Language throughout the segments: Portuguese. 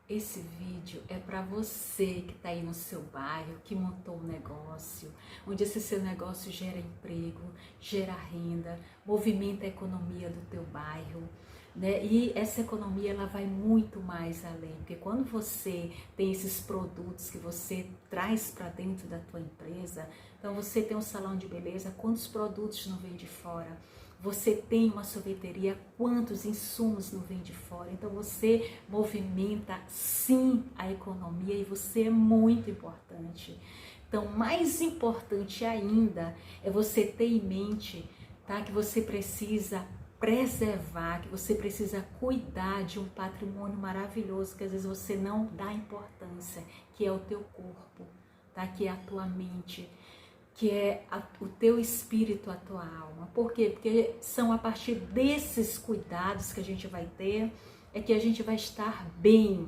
Esse vídeo é para você que está aí no seu bairro, que montou um negócio, onde esse seu negócio gera emprego, gera renda, movimenta a economia do teu bairro, né? E essa economia ela vai muito mais além, porque quando você tem esses produtos que você traz para dentro da tua empresa, então você tem um salão de beleza, quantos produtos não vêm de fora? Você tem uma sorveteria, quantos insumos não vêm de fora? Então você movimenta sim a economia e você é muito importante. Então, mais importante ainda é você ter em mente, tá, que você precisa preservar, que você precisa cuidar de um patrimônio maravilhoso que às vezes você não dá importância, que é o teu corpo, tá? Que é a tua mente, que é o teu espírito, a tua alma. Por quê? Porque são a partir desses cuidados que a gente vai ter, é que a gente vai estar bem.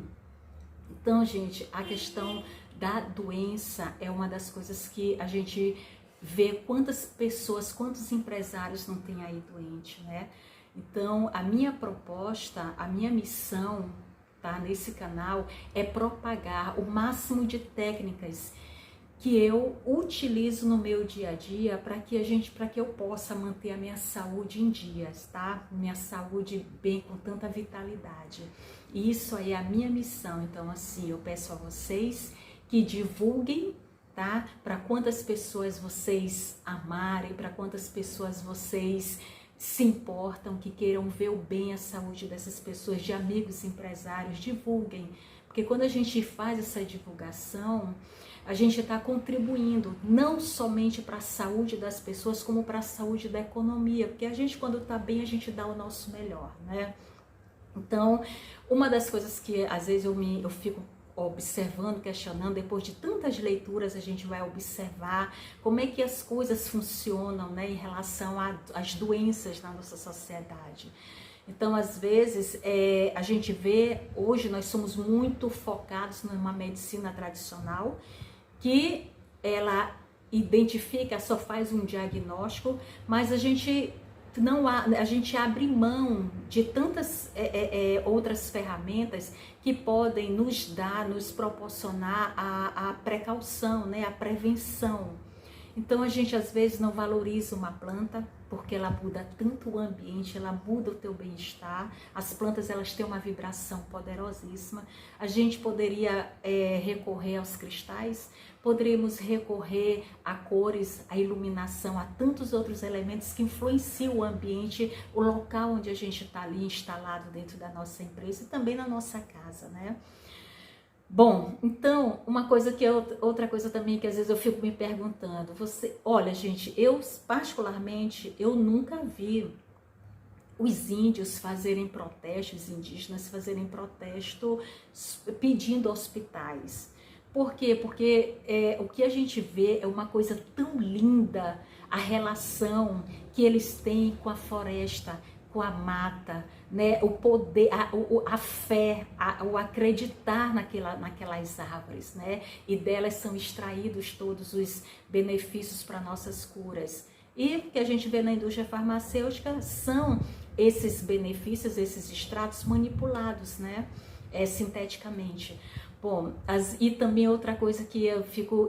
Então, gente, a questão da doença é uma das coisas que a gente vê quantas pessoas, quantos empresários não tem aí doente, né? Então, a minha proposta, a minha missão, tá, nesse canal é propagar o máximo de técnicas que eu utilizo no meu dia a dia para que eu possa manter a minha saúde em dias, tá? Minha saúde bem, com tanta vitalidade. E isso aí é a minha missão. Então, assim, eu peço a vocês que divulguem, tá? Para quantas pessoas vocês amarem, para quantas pessoas vocês se importam, que queiram ver o bem, a saúde dessas pessoas, de amigos empresários, divulguem. Porque quando a gente faz essa divulgação, a gente está contribuindo não somente para a saúde das pessoas, como para a saúde da economia, porque a gente, quando está bem, a gente dá o nosso melhor, né? Então, uma das coisas que às vezes eu fico observando, questionando, depois de tantas leituras a gente vai observar como é que as coisas funcionam, né, em relação às doenças na nossa sociedade. Então, às vezes, a gente vê, hoje nós somos muito focados numa medicina tradicional, que ela identifica, só faz um diagnóstico, mas a gente abre mão de tantas outras ferramentas que podem nos proporcionar a precaução, né, a prevenção. Então a gente às vezes não valoriza uma planta, porque ela muda tanto o ambiente, ela muda o teu bem-estar. As plantas, elas têm uma vibração poderosíssima. A gente poderia recorrer aos cristais, poderíamos recorrer a cores, a iluminação, a tantos outros elementos que influenciam o ambiente, o local onde a gente está ali instalado dentro da nossa empresa e também na nossa casa, né? Bom, então, outra coisa também que às vezes eu fico me perguntando, olha, gente, eu particularmente, eu nunca vi os índios fazerem protestos, os indígenas fazerem protesto pedindo hospitais. Por quê? Porque o que a gente vê é uma coisa tão linda, a relação que eles têm com a floresta, com a mata, né? O poder, a fé, o acreditar naquelas árvores, né? E delas são extraídos todos os benefícios para nossas curas. E o que a gente vê na indústria farmacêutica são esses benefícios, esses extratos manipulados, né? Sinteticamente. Bom, e também outra coisa que eu fico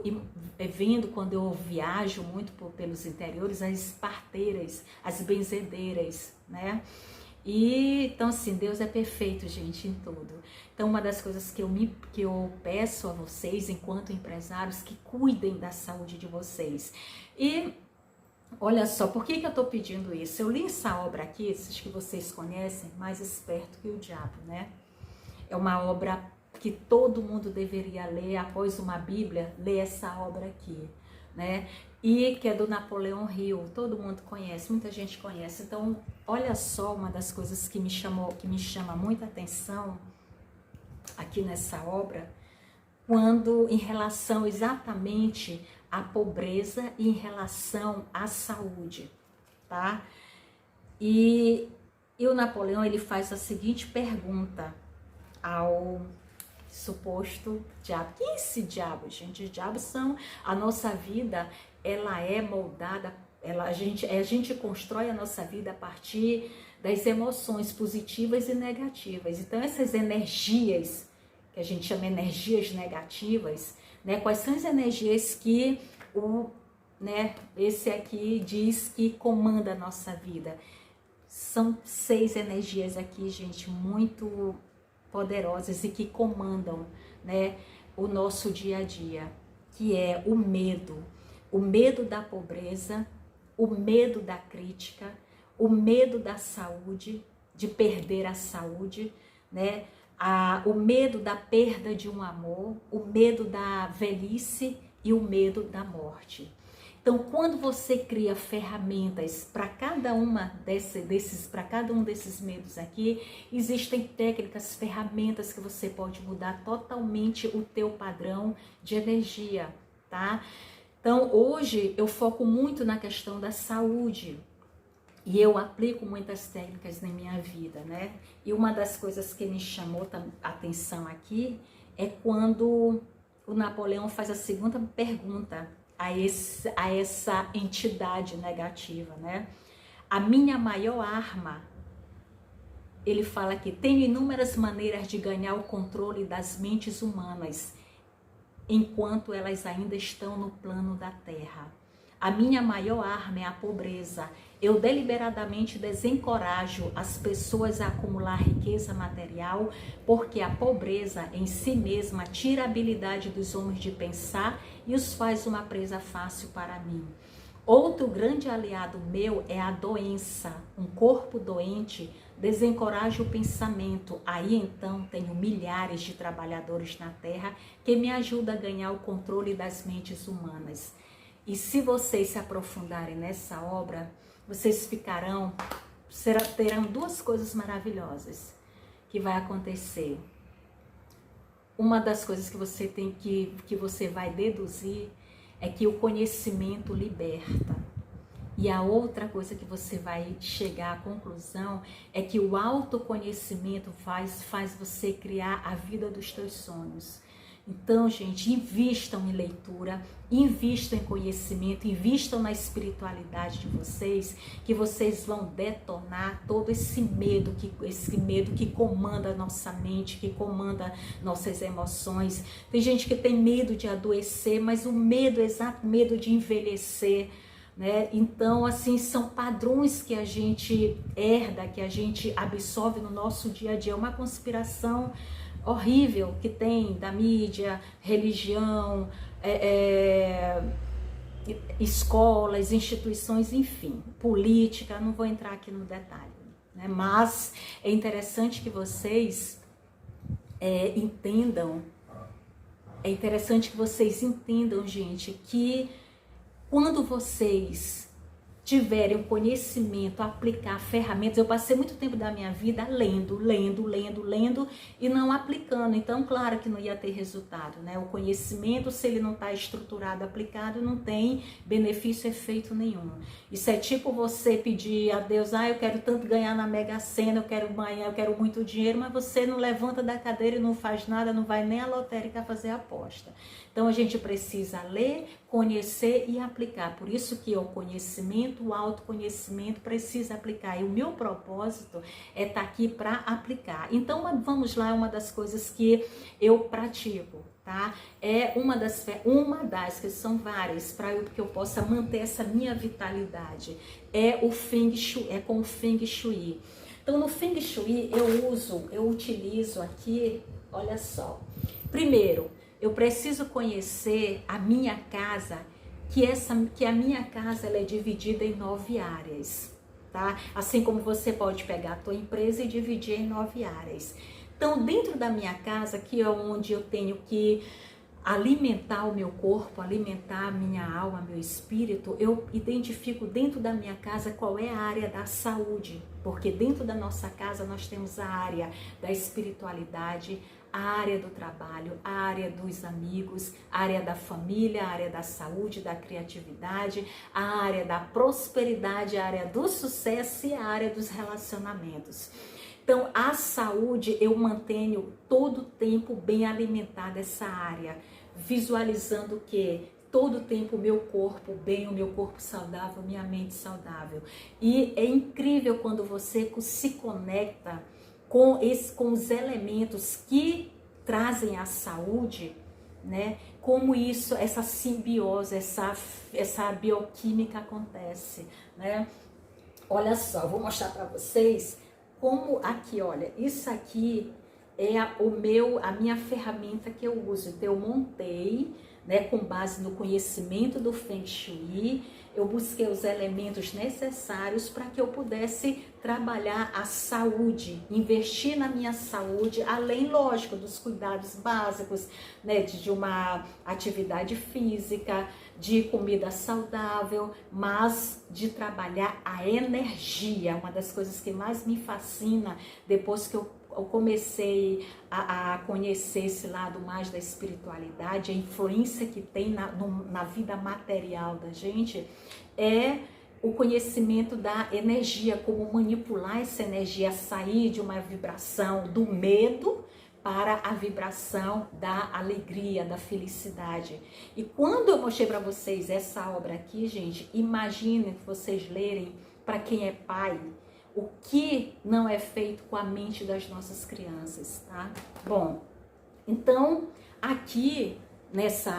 vendo quando eu viajo muito pelos interiores, as parteiras, as benzedeiras, né? E então assim, Deus é perfeito, gente, em tudo. Então uma das coisas que eu peço a vocês, enquanto empresários, que cuidem da saúde de vocês. E olha só, por que eu estou pedindo isso? Eu li essa obra aqui, esses que vocês conhecem, Mais Esperto que o Diabo, né? É uma obra que todo mundo deveria ler após uma Bíblia, ler essa obra aqui, né? E que é do Napoleão Hill, todo mundo conhece, muita gente conhece. Então, olha só, uma das coisas que me chama muita atenção aqui nessa obra, quando em relação exatamente à pobreza e em relação à saúde, tá? E o Napoleão, ele faz a seguinte pergunta ao suposto diabo. Quem é esse diabo, gente? Os diabos são a nossa vida, ela é moldada, a gente constrói a nossa vida a partir das emoções positivas e negativas. Então essas energias que a gente chama energias negativas, né? Quais são as energias que esse aqui diz que comanda a nossa vida? São 6 energias aqui, gente, muito poderosas e que comandam, né, o nosso dia a dia, que é o medo da pobreza, o medo da crítica, o medo da saúde, de perder a saúde, né? O medo da perda de um amor, o medo da velhice e o medo da morte. Então, quando você cria ferramentas para cada um desses medos aqui, existem técnicas, ferramentas que você pode mudar totalmente o teu padrão de energia, tá? Então, hoje eu foco muito na questão da saúde e eu aplico muitas técnicas na minha vida, né? E uma das coisas que me chamou a atenção aqui é quando o Napoleão faz a segunda pergunta a essa entidade negativa, né? A minha maior arma, ele fala aqui, tem inúmeras maneiras de ganhar o controle das mentes humanas, enquanto elas ainda estão no plano da terra. A minha maior arma é a pobreza. Eu deliberadamente desencorajo as pessoas a acumular riqueza material, porque a pobreza em si mesma tira a habilidade dos homens de pensar e os faz uma presa fácil para mim. Outro grande aliado meu é a doença. Um corpo doente desencoraja o pensamento. Aí então tenho milhares de trabalhadores na terra que me ajudam a ganhar o controle das mentes humanas. E se vocês se aprofundarem nessa obra, vocês terão 2 coisas maravilhosas que vai acontecer. Uma das coisas que você que você vai deduzir é que o conhecimento liberta. E a outra coisa que você vai chegar à conclusão é que o autoconhecimento faz você criar a vida dos teus sonhos. Então, gente, invistam em leitura, invistam em conhecimento, invistam na espiritualidade de vocês, que vocês vão detonar todo esse medo que comanda a nossa mente, que comanda nossas emoções. Tem gente que tem medo de adoecer, mas o medo, exato medo de envelhecer, né? Então, assim, são padrões que a gente herda, que a gente absorve no nosso dia a dia. É uma conspiração horrível que tem da mídia, religião, escolas, instituições, enfim, política, não vou entrar aqui no detalhe, né? Mas é interessante que vocês entendam, gente, que quando vocês tiverem o conhecimento, aplicar ferramentas. Eu passei muito tempo da minha vida lendo e não aplicando. Então, claro que não ia ter resultado, né? O conhecimento, se ele não está estruturado, aplicado, não tem benefício, efeito nenhum. Isso é tipo você pedir a Deus, eu quero tanto ganhar na Mega Sena, eu quero muito dinheiro, mas você não levanta da cadeira e não faz nada, não vai nem à lotérica fazer aposta. Então, a gente precisa ler, conhecer e aplicar. Por isso que o conhecimento, o autoconhecimento precisa aplicar. E o meu propósito é estar aqui para aplicar. Então, vamos lá, uma das coisas que eu pratico, tá? É uma das que são várias, para que eu possa manter essa minha vitalidade. É o Feng Shui, é com o Feng Shui. Então, no Feng Shui, eu utilizo aqui, olha só. Primeiro, eu preciso conhecer a minha casa, que a minha casa ela é dividida em 9 áreas, tá? Assim como você pode pegar a tua empresa e dividir em 9 áreas. Então, dentro da minha casa, que é onde eu tenho que alimentar o meu corpo, alimentar a minha alma, meu espírito, eu identifico dentro da minha casa qual é a área da saúde, porque dentro da nossa casa nós temos a área da espiritualidade, a área do trabalho, a área dos amigos, a área da família, a área da saúde, da criatividade, a área da prosperidade, a área do sucesso e a área dos relacionamentos. Então, a saúde eu mantenho todo o tempo bem alimentada essa área, visualizando que todo o tempo o meu corpo bem, o meu corpo saudável, minha mente saudável. E é incrível quando você se conecta com os elementos que trazem a saúde, né? Como isso, essa simbiose, essa bioquímica acontece, né? Olha só, vou mostrar para vocês como aqui, olha, isso aqui é a minha ferramenta que eu uso. Então eu montei, né, com base no conhecimento do Feng Shui, eu busquei os elementos necessários para que eu pudesse trabalhar a saúde, investir na minha saúde, além, lógico, dos cuidados básicos, né, de uma atividade física, de comida saudável, mas de trabalhar a energia. Uma das coisas que mais me fascina depois que eu comecei a conhecer esse lado mais da espiritualidade, a influência que tem na vida material da gente, é o conhecimento da energia, como manipular essa energia, sair de uma vibração do medo para a vibração da alegria, da felicidade. E quando eu mostrei para vocês essa obra aqui, gente, imaginem vocês lerem, para quem é pai, o que não é feito com a mente das nossas crianças, tá? Bom, então aqui nesse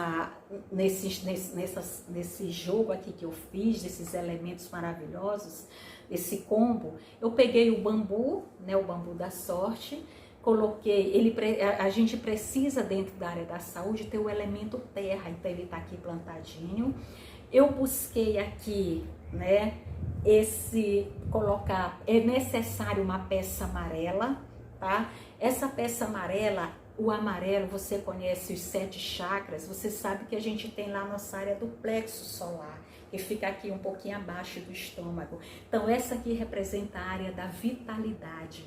jogo aqui que eu fiz, desses elementos maravilhosos, esse combo, eu peguei o bambu, né, o bambu da sorte, coloquei, a gente precisa dentro da área da saúde ter o elemento terra, então ele tá aqui plantadinho. Eu busquei aqui, né, é necessário uma peça amarela, tá? Essa peça amarela, o amarelo, você conhece os 7 chakras, você sabe que a gente tem lá nossa área do plexo solar, que fica aqui um pouquinho abaixo do estômago. Então essa aqui representa a área da vitalidade,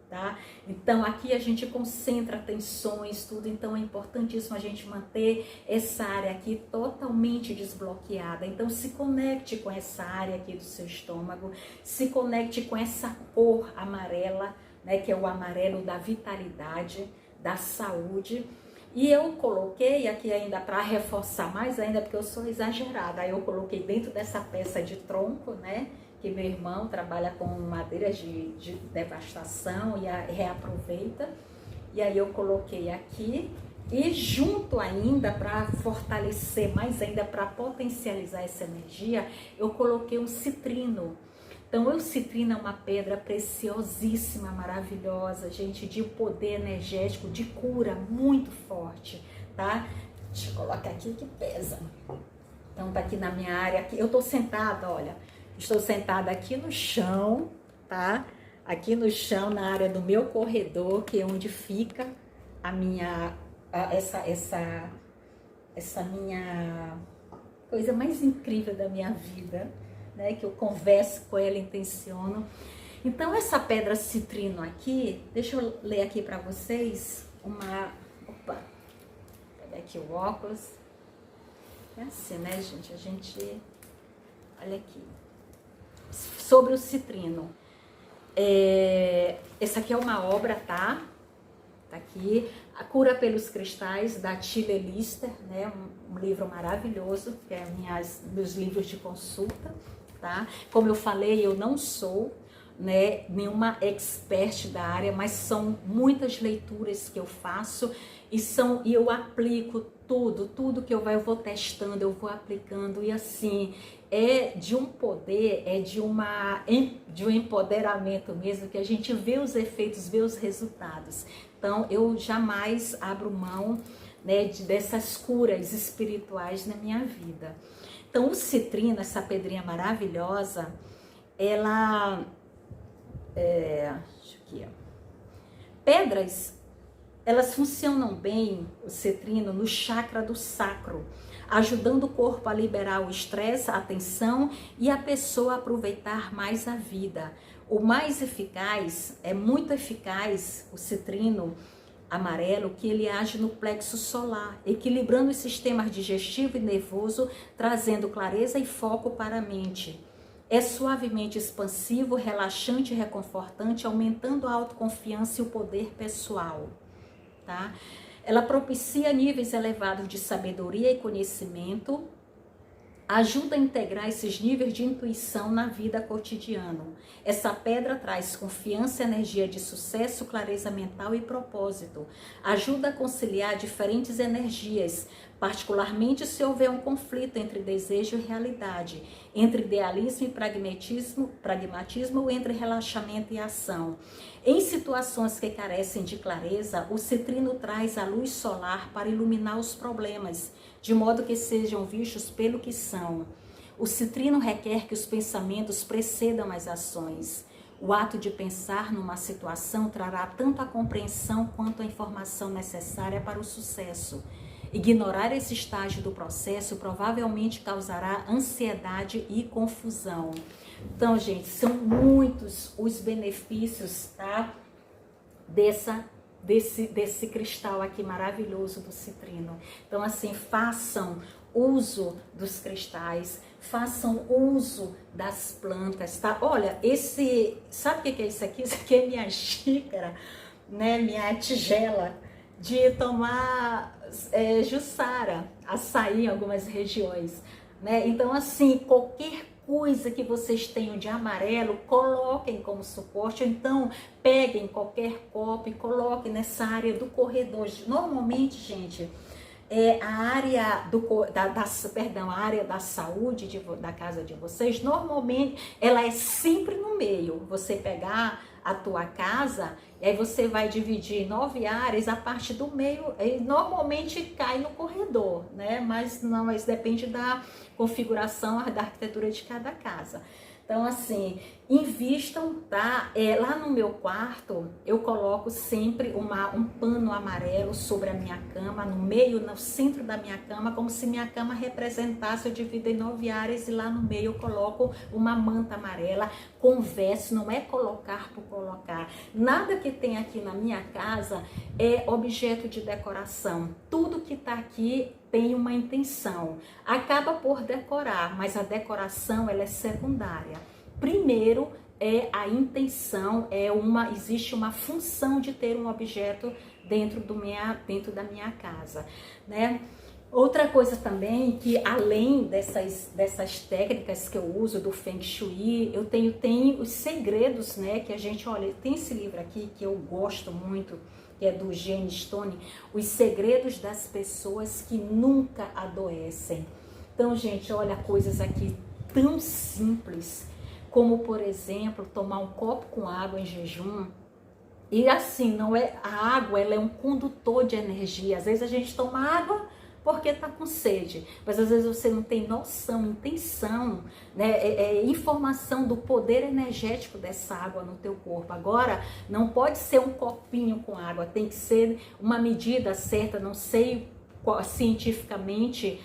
tá? Então aqui a gente concentra tensões, tudo, então é importantíssimo a gente manter essa área aqui totalmente desbloqueada. Então se conecte com essa área aqui do seu estômago, se conecte com essa cor amarela, né, que é o amarelo da vitalidade, da saúde. E eu coloquei aqui ainda para reforçar mais ainda, porque eu sou exagerada, aí eu coloquei dentro dessa peça de tronco, né, que meu irmão trabalha com madeiras de devastação e reaproveita. E aí eu coloquei aqui e junto ainda, para fortalecer mais ainda, para potencializar essa energia, eu coloquei um citrino. Então o citrino é uma pedra preciosíssima, maravilhosa, gente, de poder energético, de cura muito forte, tá? Deixa eu colocar aqui que pesa. Então tá aqui na minha área, aqui, eu tô sentada, olha, estou sentada aqui no chão, tá? Aqui no chão, na área do meu corredor, que é onde fica a minha, essa minha coisa mais incrível da minha vida, né? Que eu converso com ela, intenciono. Então essa pedra citrino aqui, deixa eu ler aqui para vocês opa, pegar aqui o óculos. É assim, né, gente? A gente, olha aqui. Sobre o citrino. Essa aqui é uma obra, tá? Tá aqui. A Cura pelos Cristais, da Tilly Lister, né? Um livro maravilhoso, que é meus livros de consulta, tá? Como eu falei, eu não sou, né, nenhuma expert da área, mas são muitas leituras que eu faço e eu aplico tudo que eu vou testando, eu vou aplicando, e assim, é de um poder, é de um empoderamento mesmo, que a gente vê os efeitos, vê os resultados. Então eu jamais abro mão, né, dessas curas espirituais na minha vida. Então o citrino, essa pedrinha maravilhosa, ela aqui, ó. Pedras, elas funcionam bem, o citrino, no chakra do sacro, ajudando o corpo a liberar o estresse, a tensão e a pessoa a aproveitar mais a vida. O mais eficaz, é muito eficaz o citrino amarelo, que ele age no plexo solar, equilibrando os sistemas digestivo e nervoso, trazendo clareza e foco para a mente. É suavemente expansivo, relaxante e reconfortante, aumentando a autoconfiança e o poder pessoal, tá? Ela propicia níveis elevados de sabedoria e conhecimento, ajuda a integrar esses níveis de intuição na vida cotidiana. Essa pedra traz confiança, energia de sucesso, clareza mental e propósito. Ajuda a conciliar diferentes energias, particularmente se houver um conflito entre desejo e realidade, entre idealismo e pragmatismo ou entre relaxamento e ação. Em situações que carecem de clareza, o citrino traz a luz solar para iluminar os problemas, de modo que sejam vistos pelo que são. O citrino requer que os pensamentos precedam as ações. O ato de pensar numa situação trará tanto a compreensão quanto a informação necessária para o sucesso. Ignorar esse estágio do processo provavelmente causará ansiedade e confusão. Então, gente, são muitos os benefícios, tá? Desse cristal aqui maravilhoso do citrino. Então, assim, façam uso dos cristais, façam uso das plantas, tá? Olha, sabe o que é isso aqui? Isso aqui é minha xícara, né? Minha tigela de tomar jussara, açaí em algumas regiões, né? Então, assim, qualquer coisa que vocês tenham de amarelo, coloquem como suporte, ou então peguem qualquer copo e coloquem nessa área do corredor. Normalmente, gente, a área a área da saúde da casa de vocês, normalmente ela é sempre no meio. Você pegar a tua casa, e aí você vai dividir em 9 áreas, a parte do meio normalmente cai no corredor, né? Mas depende da configuração, da arquitetura de cada casa. Então, assim, invistam, tá? Lá no meu quarto, eu coloco sempre um pano amarelo sobre a minha cama, no centro da minha cama, como se minha cama representasse, eu divido em 9 áreas e lá no meio eu coloco uma manta amarela. Converse, não é colocar por colocar. Nada que tem aqui na minha casa é objeto de decoração. Tudo que tá aqui tem uma intenção. Acaba por decorar, mas a decoração ela é secundária. Primeiro é a intenção, existe uma função de ter um objeto dentro da minha casa, né? Outra coisa também, que além dessas técnicas que eu uso do Feng Shui, eu tenho os segredos, né? Que a gente, olha, tem esse livro aqui que eu gosto muito, que é do Gene Stone, Os Segredos das Pessoas que Nunca Adoecem. Então, gente, olha, coisas aqui tão simples, como, por exemplo, tomar um copo com água em jejum. E assim, a água, ela é um condutor de energia. Às vezes a gente toma água porque tá com sede, mas às vezes você não tem noção, intenção, né? Informação do poder energético dessa água no teu corpo. Agora, não pode ser um copinho com água, tem que ser uma medida certa, não sei cientificamente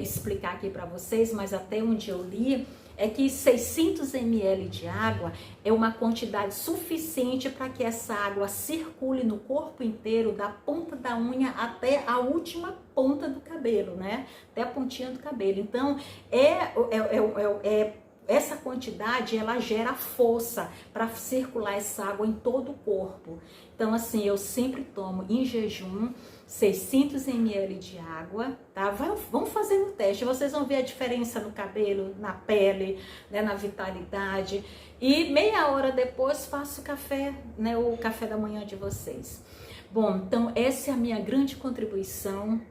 explicar aqui para vocês, mas até onde eu li, é que 600 ml de água é uma quantidade suficiente para que essa água circule no corpo inteiro, da ponta da unha até a última ponta do cabelo, né? Até a pontinha do cabelo. Então, essa quantidade, ela gera força para circular essa água em todo o corpo. Então, assim, eu sempre tomo em jejum 600 ml de água, tá? Vamos fazer um teste, vocês vão ver a diferença no cabelo, na pele, né, na vitalidade. E meia hora depois faço o café, né, o café da manhã de vocês. Bom, então essa é a minha grande contribuição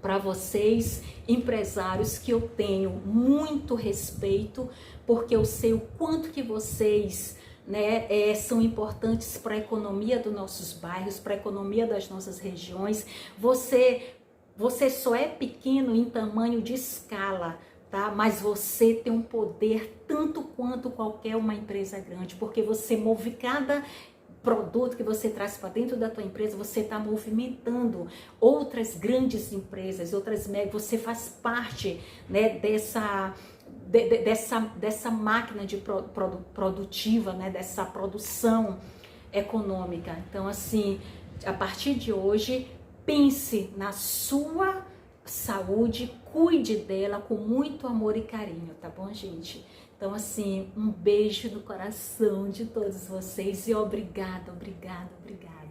para vocês, empresários, que eu tenho muito respeito, porque eu sei o quanto que vocês, né, são importantes para a economia dos nossos bairros, para a economia das nossas regiões. Você só é pequeno em tamanho de escala, tá? Mas você tem um poder tanto quanto qualquer uma empresa grande, porque você move cada produto que você traz para dentro da tua empresa, você está movimentando outras grandes empresas, você faz parte, né, dessa máquina produtiva, né, dessa produção econômica. Então, assim, a partir de hoje, pense na sua saúde, cuide dela com muito amor e carinho, tá bom, gente? Então, assim, um beijo no coração de todos vocês e obrigada, obrigada, obrigada.